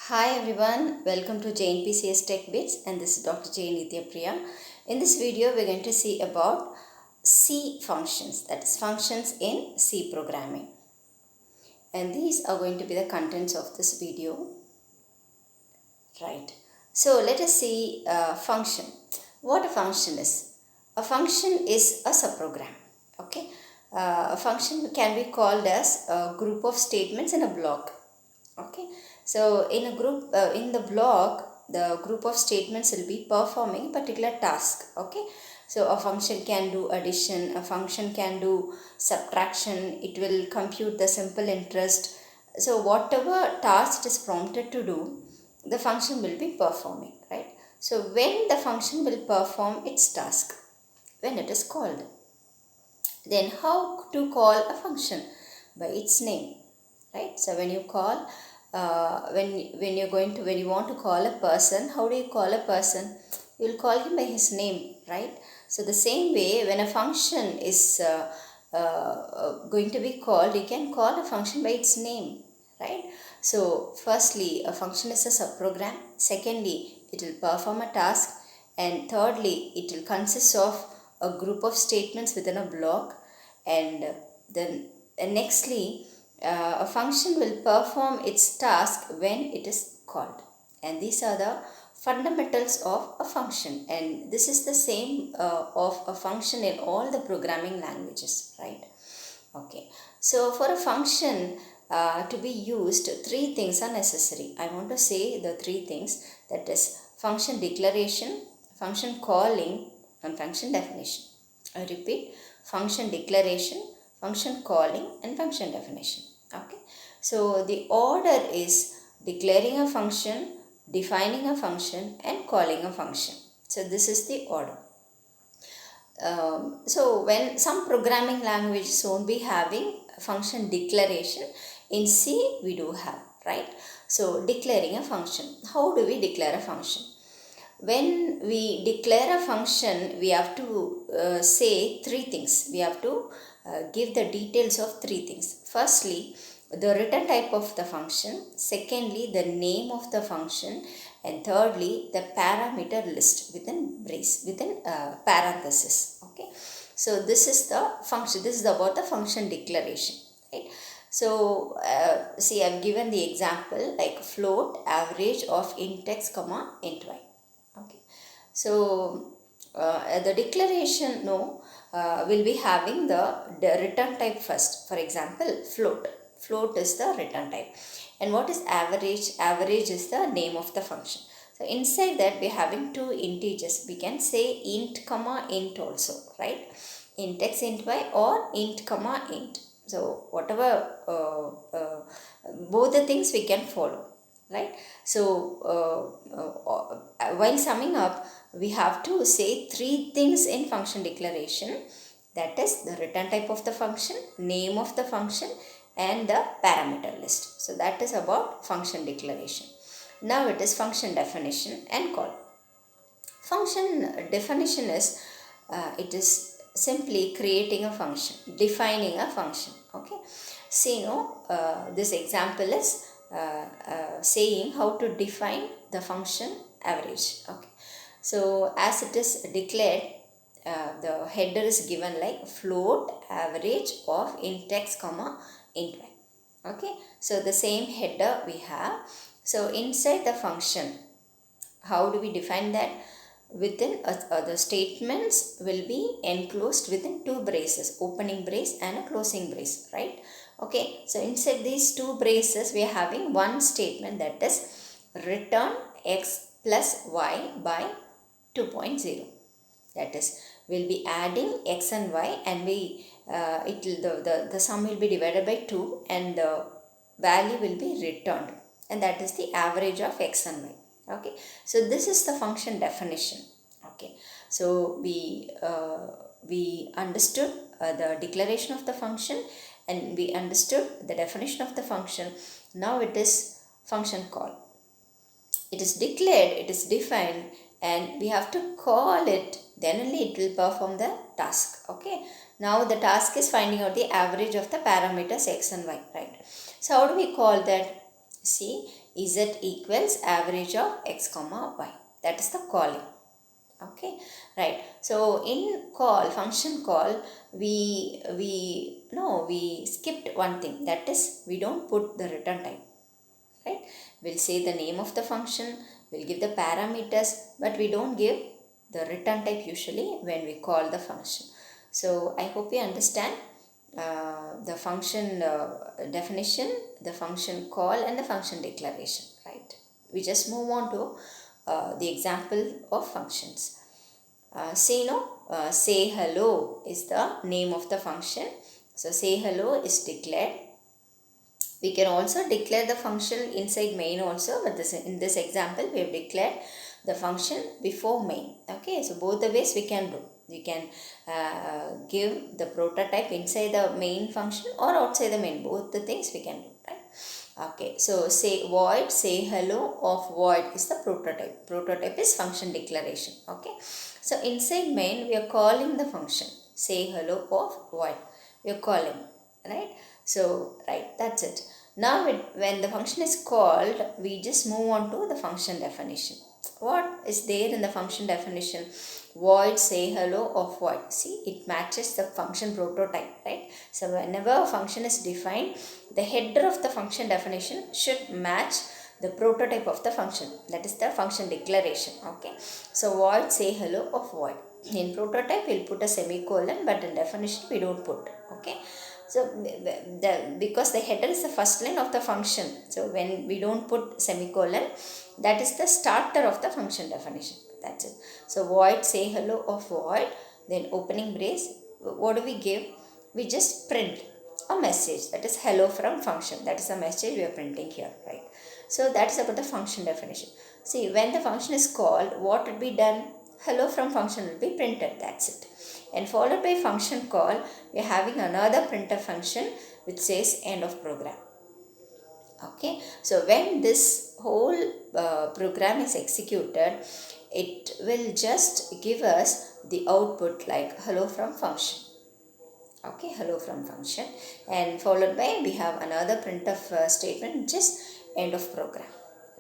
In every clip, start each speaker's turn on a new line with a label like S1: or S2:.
S1: Hi everyone, welcome to JNPCS Tech Bits, and this is Dr. J. Nitya Priya. In this video, we're going to see about C functions, that is functions in C programming. And these are going to be the contents of this video. Right. So let us see function. What a function is. A function is a subprogram. Okay. A function can be called as a group of statements in a block. Okay, so in a group in the block, the group of statements will be performing a particular task. Okay, so a function can do addition, a function can do subtraction, it will compute the simple interest. So whatever task it is prompted to do, the function will be performing, right? So when the function will perform its task, when it is called, then how to call a function? By its name, right? So when you call when you want to call a person, how do you call a person? You will call him by his name, right? So the same way, when a function is going to be called, you can call a function by its name, right? So firstly, a function is a subprogram. Secondly, it will perform a task, and thirdly, it will consist of a group of statements within a block, and then nextly, a function will perform its task when it is called. And these are the fundamentals of a function, and this is the same of a function in all the programming languages, right? Okay, so for a function to be used, three things are necessary. I want to say the three things, that is function declaration, function calling, and function definition. I repeat, function declaration, function calling, and function definition. Okay, so the order is declaring a function, defining a function, and calling a function. So this is the order. So when some programming languages won't be having function declaration, in C we do have, right? So declaring a function. How do we declare a function? When we declare a function, we have to say three things. We have to give the details of three things. Firstly, the return type of the function. Secondly, the name of the function. And thirdly, the parameter list within parenthesis. Okay, so this is the function. This is about the function declaration, right? So see, I've given the example like float average of int x comma int y. Okay, so the declaration will be having the return type first. For example, float. Float is the return type. And what is average? Average is the name of the function. So inside that we are having two integers. We can say int comma int also, right? Int x int y or int comma int. So whatever both the things we can follow, right? So while summing up, we have to say three things in function declaration, that is the return type of the function, name of the function, and the parameter list. So that is about function declaration. Now it is function definition and call. Function definition is it is simply creating a function, defining a function. Okay, see, this example is saying how to define the function average. Okay, so as it is declared, the header is given like float average of int x comma int y. Okay, so the same header we have. So inside the function, how do we define that? Within the statements will be enclosed within two braces, opening brace and a closing brace, right? Okay, so inside these two braces we are having one statement, that is return x plus y by 2.0. That is, we'll be adding x and y, and the sum will be divided by 2 and the value will be returned, and that is the average of x and y. Okay, so this is the function definition. Okay, so we understood the declaration of the function, and we understood the definition of the function. Now it is function call. It is declared, it is defined, and we have to call it, then only it will perform the task. Okay, now the task is finding out the average of the parameters x and y, right? So how do we call that? See, z equals average of x comma y. That is the calling. Okay, right. So in call, function call, we skipped one thing, that is we don't put the return type, right? We'll say the name of the function, we'll give the parameters, but we don't give the return type usually when we call the function. So I hope you understand the function definition, the function call, and the function declaration, right? We just move on to the example of functions. Say hello is the name of the function. So say hello is declared. We can also declare the function inside main also, but in this example we have declared the function before main. Okay, so both the ways we can do. We can give the prototype inside the main function or outside the main. Both the things we can do, right? Okay, so say void, say hello of void is the prototype. Prototype is function declaration. Okay, so inside main we are calling the function say hello of void. We are calling, right? So, right, that's it. Now, when the function is called, we just move on to the function definition. What is there in the function definition? Void say hello of void. See, it matches the function prototype, right? So, whenever a function is defined, the header of the function definition should match the prototype of the function. That is the function declaration. Okay. So, void say hello of void. In prototype, we'll put a semicolon, but in definition, we don't put. Okay. So, because the header is the first line of the function, so when we don't put semicolon, that is the starter of the function definition. That's it. So, void say hello of void, then opening brace. What do we give? We just print a message, that is hello from function. That is the message we are printing here, right? So, that is about the function definition. See, when the function is called, what would be done? Hello from function will be printed. That's it. And followed by function call, we are having another printf function which says end of program. Okay, so when this whole program is executed, it will just give us the output like hello from function. Okay, hello from function, and followed by we have another printf statement, just end of program,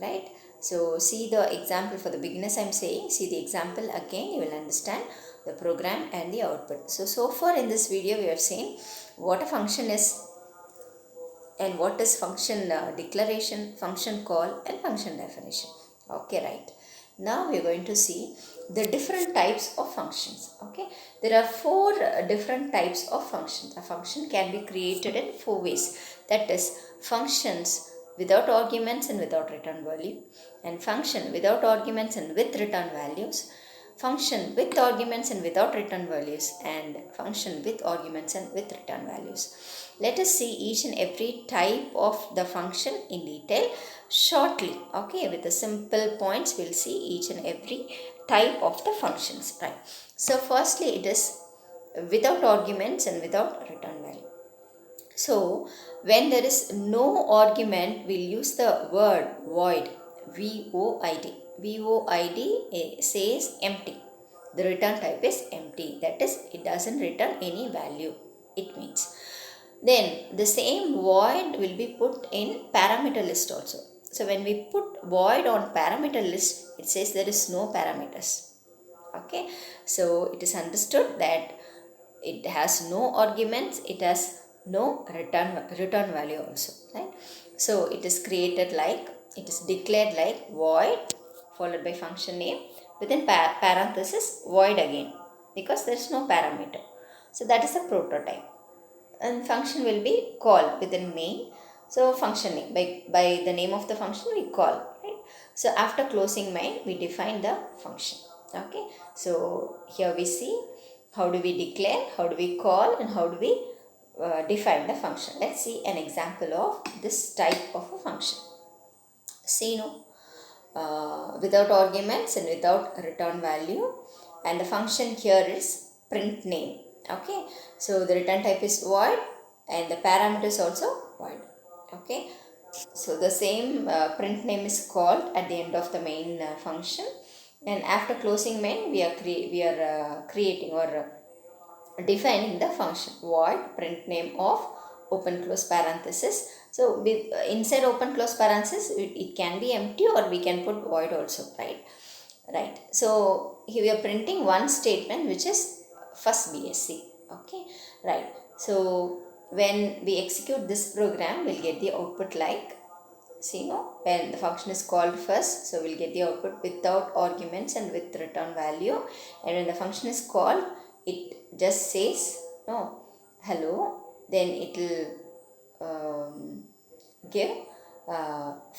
S1: right? So see the example for the beginners. I'm saying, see the example again, you will understand the program and the output. So far in this video we have seen what a function is and what is function declaration, function call, and function definition. Okay, right. Now we are going to see the different types of functions. Okay, there are four different types of functions. A function can be created in four ways. That is, functions without arguments and without return value, and function without arguments and with return values, function with arguments and without return values, and function with arguments and with return values. Let us see each and every type of the function in detail shortly. Okay, with the simple points we'll see each and every type of the functions, right? So firstly, it is without arguments and without return value. So when there is no argument, we'll use the word void, void. void says empty. The return type is empty, that is, it doesn't return any value, it means. Then the same void will be put in parameter list also. So when we put void on parameter list, it says there is no parameters. Okay, so it is understood that it has no arguments, it has no return value also, right? So it is created like, it is declared like void followed by function name, within parenthesis void again, because there is no parameter. So that is the prototype. And function will be called within main. So function name, by the name of the function we call, right? So after closing main, we define the function. Okay, so here we see how do we declare, how do we call, and how do we define the function. Let's see an example of this type of a function. See, without arguments and without return value, and the function here is print name. Okay, so the return type is void and the parameter is also void. Okay, so the same print name is called at the end of the main function, and after closing main we are creating or defining the function void print name of open close parenthesis So with inside open close parenthesis, it can be empty or we can put void also, right? Right. So here we are printing one statement which is first BSc. Okay. Right. So when we execute this program, we'll get the output like, see, no, when the function is called first, so we'll get the output without arguments and with return value. And when the function is called, it just says no hello, then it will give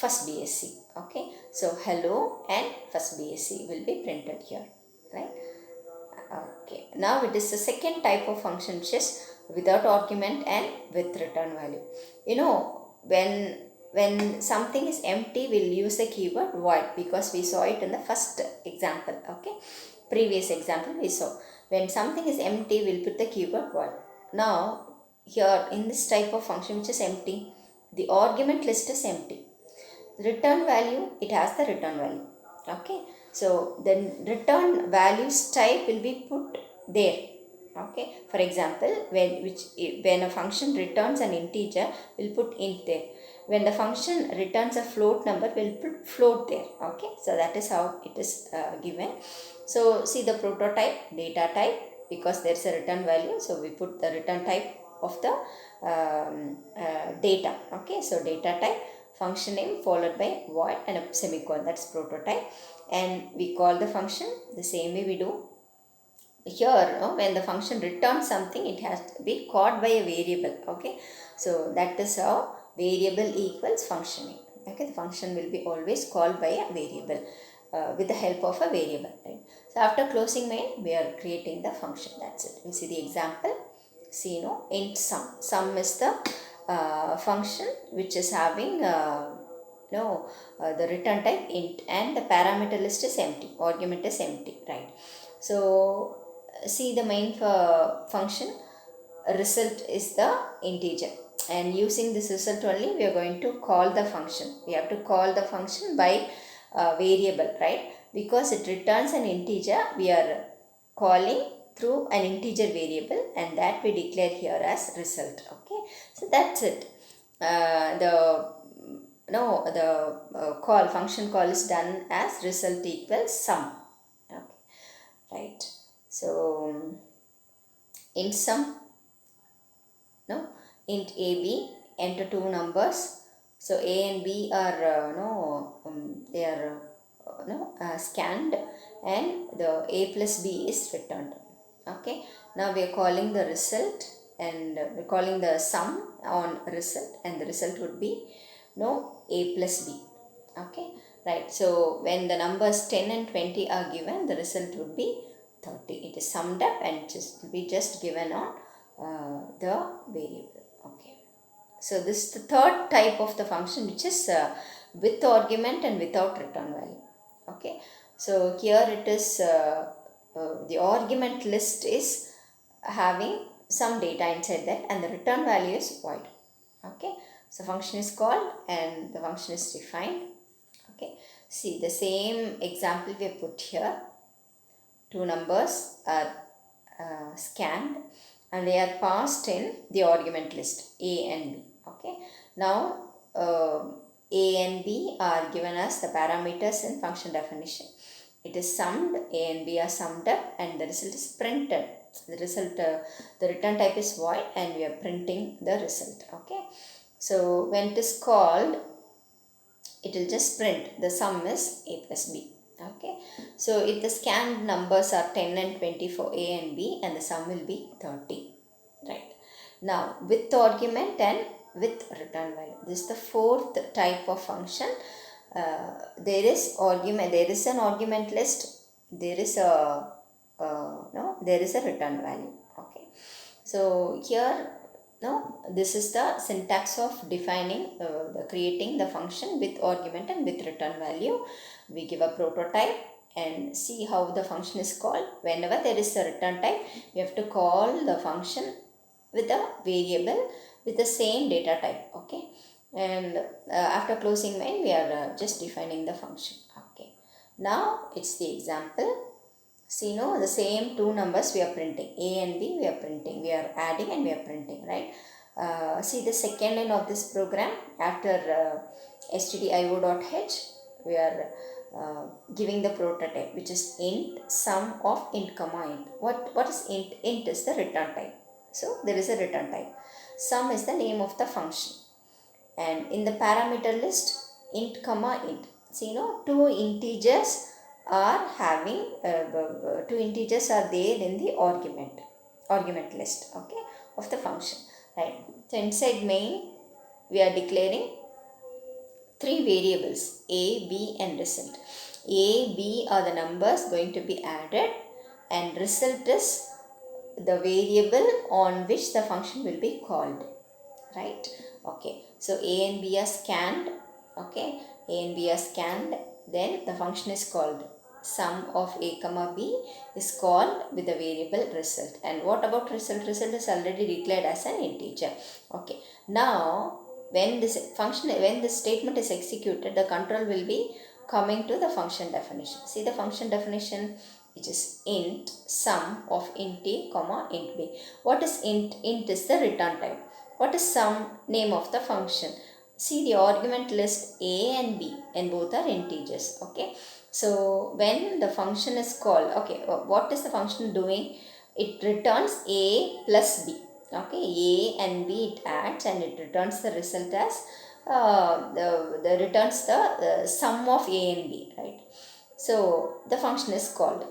S1: first BSc. Okay, so hello and first BSc will be printed here, right? Okay, now it is the second type of function, which is without argument and with return value. You know, when something is empty, we'll use the keyword void, because we saw it in the first example. Okay, previous example we saw, when something is empty, we'll put the keyword void. Now here in this type of function which is empty, the argument list is empty. Return value, it has the return value. Okay, so then return values type will be put there. Okay, for example, when a function returns an integer, we'll put int there. When the function returns a float number, we'll put float there. Okay, so that is how it is given. So see the prototype data type, because there's a return value, so we put the return type of the data. Okay, so data type, function name followed by void and a semicolon, that's prototype. And we call the function the same way we do here. When the function returns something, it has to be called by a variable. Okay, so that is how variable equals function name. Okay, the function will be always called by a variable with the help of a variable, right? So after closing main, we are creating the function. That's it. We see the example. See, int sum is the function which is having the return type int, and the parameter list is empty, argument is empty, right? So see the main function, result is the integer, and using this result only we are going to call the function. We have to call the function by variable, right? Because it returns an integer, we are calling through an integer variable, and that we declare here as result. Okay, so that's it. The function call is done as result equals sum. Okay, right? So int sum, int ab, enter two numbers. So a and b are they are scanned, and the a plus b is returned. Okay, now we are calling the result, and we're calling the sum on result, and the result would be a plus b. Okay, right? So when the numbers 10 and 20 are given, the result would be 30. It is summed up and just given on the variable. Okay, so this is the third type of the function, which is with argument and without return value. Okay, so here it is the argument list is having some data inside that, and the return value is void. Okay, so function is called and the function is defined. Okay, see the same example we have put here. Two numbers are scanned, and they are passed in the argument list a and b. Okay, now a and b are given as the parameters in function definition. It is summed, a and b are summed up, and the result is printed. The result, the return type is void, and we are printing the result. Okay, so when it is called, it will just print the sum is a plus b. Okay, so if the scanned numbers are 10 and 20 for a and b, and the sum will be 30, right? Now with argument and with return value, this is the fourth type of function. There is an argument list, there is a return value. Okay, so here this is the syntax of defining creating the function with argument and with return value. We give a prototype and see how the function is called. Whenever there is a return type, we have to call the function with a variable with the same data type. Okay, and after closing main, we are just defining the function. Okay, now it's the example. See, the same two numbers we are printing, a and b we are printing, we are adding and we are printing, right? See the second line of this program after stdio.h, we are giving the prototype, which is int sum of int comma int. What is int? Int is the return type. So there is a return type. Sum is the name of the function. And in the parameter list, int comma int. See, two integers are having two integers are there in the argument list, okay, of the function, right? So inside main, we are declaring three variables, a, b and result. A, b are the numbers going to be added, and result is the variable on which the function will be called, right? Okay, so a and b are scanned, okay, a and b are scanned, then the function is called. Sum of a comma b is called with the variable result. And what about result? Result is already declared as an integer. Okay, now when this statement is executed, the control will be coming to the function definition. See the function definition, which is int sum of int a comma int b. What is int? Int is the return type. What is sum? Name of the function. See the argument list a and b, and both are integers, okay. So when the function is called, okay, what is the function doing? It returns a plus b, okay, a and b it adds, and it returns the result as the returns the sum of a and b, right? So the function is called.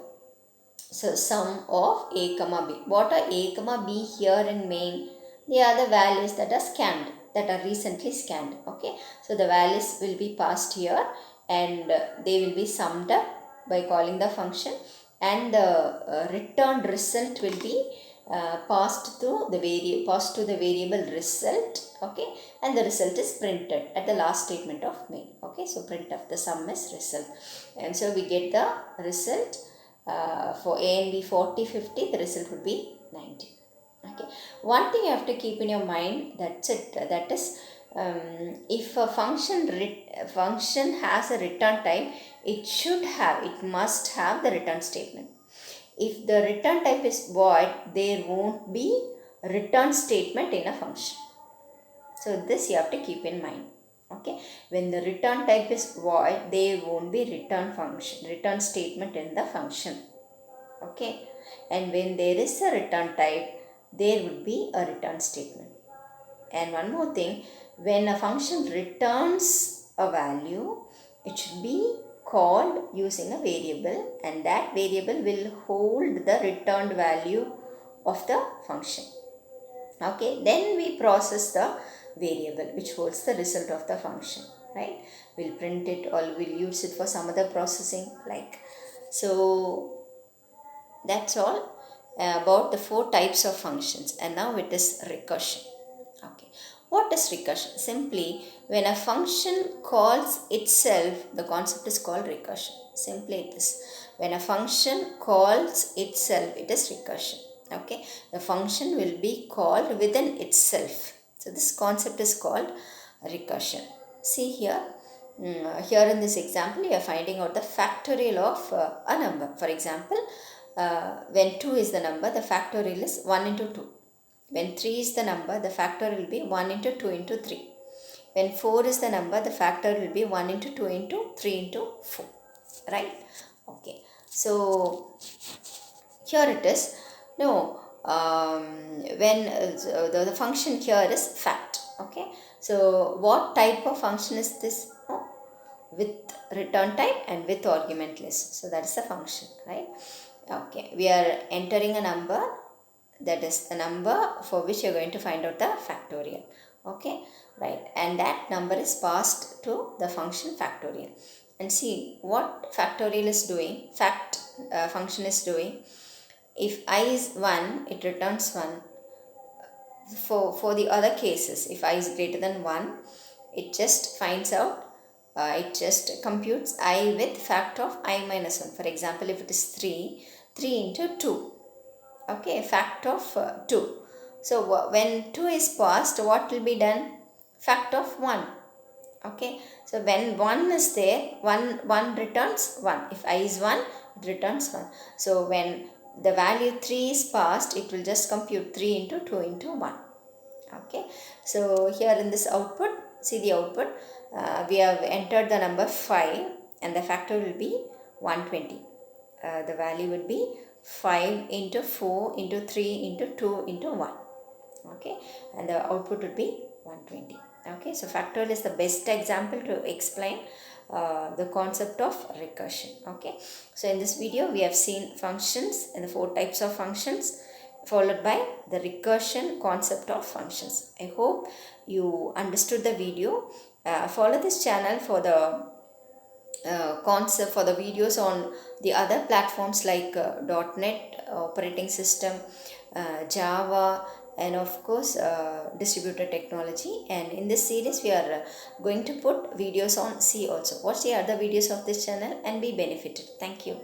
S1: So sum of a comma b. What are a comma b here in main? They are the values that are scanned, that are recently scanned, okay. So the values will be passed here, and they will be summed up by calling the function, and the returned result will be passed to the variable result, okay, and the result is printed at the last statement of main, okay. So print of the sum is result, and so we get the result for a and b 40, 50, the result would be 90. Okay, one thing you have to keep in your mind, that's it, that is if a function has a return type, it must have the return statement. If the return type is void, there won't be return statement in a function. So this you have to keep in mind, okay. When the return type is void, there won't be return statement in the function, okay. And when there is a return type, there would be a return statement. And one more thing, when a function returns a value, it should be called using a variable, and that variable will hold the returned value of the function, okay. Then we process the variable which holds the result of the function, right? We'll print it, or we'll use it for some other processing, like. So that's all about the 4 types of functions. And now it is recursion. Okay, what is recursion? Simply, when a function calls itself, the concept is called recursion. Simply it is, when a function calls itself, it is recursion, okay. The function will be called within itself. So this concept is called recursion. See here, here in this example, you are finding out the factorial of a number. For example, when 2 is the number, the factorial is 1 into 2. When 3 is the number, the factorial will be 1 into 2 into 3. When 4 is the number, the factorial will be 1 into 2 into 3 into 4. Right? Okay. So, here it is. No, when the function here is fact. Okay. So, what type of function is this? No, with return type and with argument list. So, that is the function, right? Okay, we are entering a number, that is the number for which you are going to find out the factorial, okay, right, and that number is passed to the function factorial. And see what factorial is doing, function is doing. If I is 1, it returns 1. For the other cases, if I is greater than 1, it just finds out, it just computes I with fact of I minus 1. For example, if it is 3 into 2, okay, fact of 2. So when 2 is passed, what will be done? Fact of 1, okay. So when 1 is there, 1 returns 1. If I is 1, it returns 1. So when the value 3 is passed, it will just compute 3 into 2 into 1, Okay, so here in this output, see the output, we have entered the number 5 and the factor will be 120. The value would be 5 into 4 into 3 into 2 into 1. Okay, and the output would be 120. Okay, so factorial is the best example to explain the concept of recursion. Okay, so in this video we have seen functions and the 4 types of functions, followed by the recursion concept of functions. I hope you understood the video. Follow this channel for the concept, for the videos on the other platforms like .NET operating system, Java, and of course distributed technology. And in this series we are going to put videos on C also. Watch the other videos of this channel and be benefited. Thank you.